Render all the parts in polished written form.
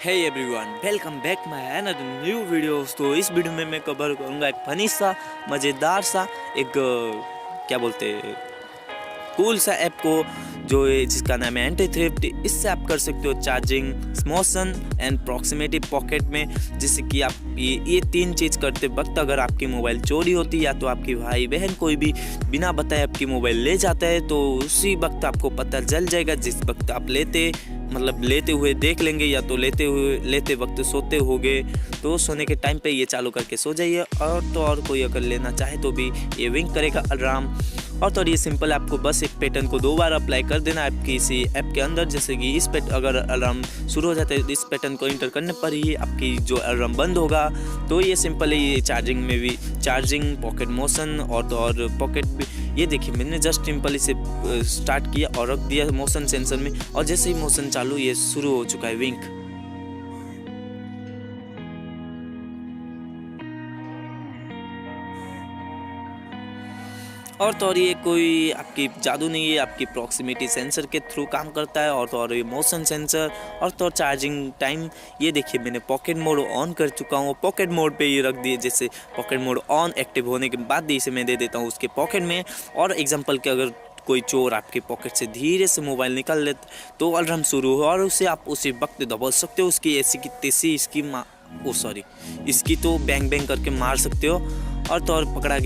Hey everyone, welcome back my another new videos. तो इस video में मैं कवर करूँगा एक फनी सा मज़ेदार सा एक क्या बोलते हैं कूल सा ऐप को जो जिसका नाम है एंटी थ्रिफ्ट। इससे आप कर सकते हो charging, motion and proximity pocket में, जिससे कि आप ये तीन चीज़ करते वक्त अगर आपकी मोबाइल चोरी होती या तो आपकी भाई बहन कोई भी बिना बताए आपकी मोबाइल ले जाता है तो उसी वक्त आपको पता चल जाएगा। जिस वक्त आप लेते हुए देख लेंगे या तो लेते वक्त सोते होगे तो सोने के टाइम पे ये चालू करके सो जाइए। और कोई अगर लेना चाहे तो भी ये विंक करेगा अलार्म। और ये सिंपल, आपको बस एक पैटर्न को 2 बार अप्लाई कर देना है आपकी इसी ऐप के अंदर। जैसे कि इस अगर अलार्म शुरू हो जाता है तो इस पैटर्न को इंटर करने पर ही आपकी जो अलार्म बंद होगा। तो ये सिंपल है। ये चार्जिंग में भी चार्जिंग, पॉकेट मोशन और पॉकेट भी, ये देखिए मैंने जस्ट सिंपल इसे स्टार्ट किया और रख दिया मोशन सेंसर में, और जैसे ही मोशन चालू ये शुरू हो चुका है विंक। और ये कोई आपकी जादू नहीं है, आपकी प्रॉक्सिमिटी सेंसर के थ्रू काम करता है। और ये मोशन सेंसर और चार्जिंग टाइम। ये देखिए मैंने पॉकेट मोड ऑन कर चुका हूँ, पॉकेट मोड पे ये रख दिए। जैसे पॉकेट मोड ऑन एक्टिव होने के बाद इसे मैं दे देता हूँ उसके पॉकेट में। और एग्जांपल के अगर कोई चोर आपके पॉकेट से धीरे से मोबाइल निकाल ले तो अलार्म शुरू हो और उसे आप उसी वक्त दबा सकते हो। उसकी ऐसी की तैसी इसकी तो बैंग बैंग करके मार सकते हो। और पकड़ा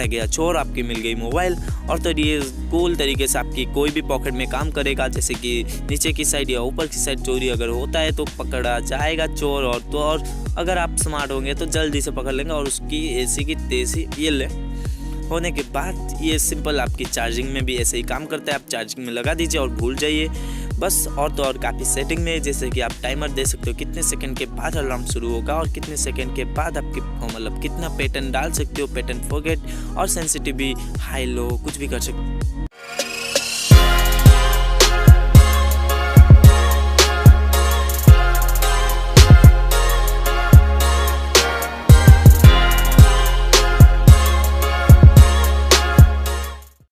गया चोर, आपकी मिल गई मोबाइल। और तो ये कूल तरीके से आपकी कोई भी पॉकेट में काम करेगा। जैसे कि नीचे की साइड या ऊपर की साइड चोरी अगर होता है तो पकड़ा जाएगा चोर। और अगर आप स्मार्ट होंगे तो जल्दी से पकड़ लेंगे। और उसकी ऐसी की तैसी ये ले होने के बाद ये सिंपल आपकी चार्जिंग में भी ऐसे ही काम करता है। आप चार्जिंग में लगा दीजिए और भूल जाइए बस। और काफ़ी सेटिंग में, जैसे कि आप टाइमर दे सकते हो कितने सेकंड के बाद अलार्म शुरू होगा और कितने सेकंड के बाद आपकी कितना पैटर्न डाल सकते हो, पैटर्न फॉरगेट और सेंसिटिविटी हाई लो कुछ भी कर सकते हो।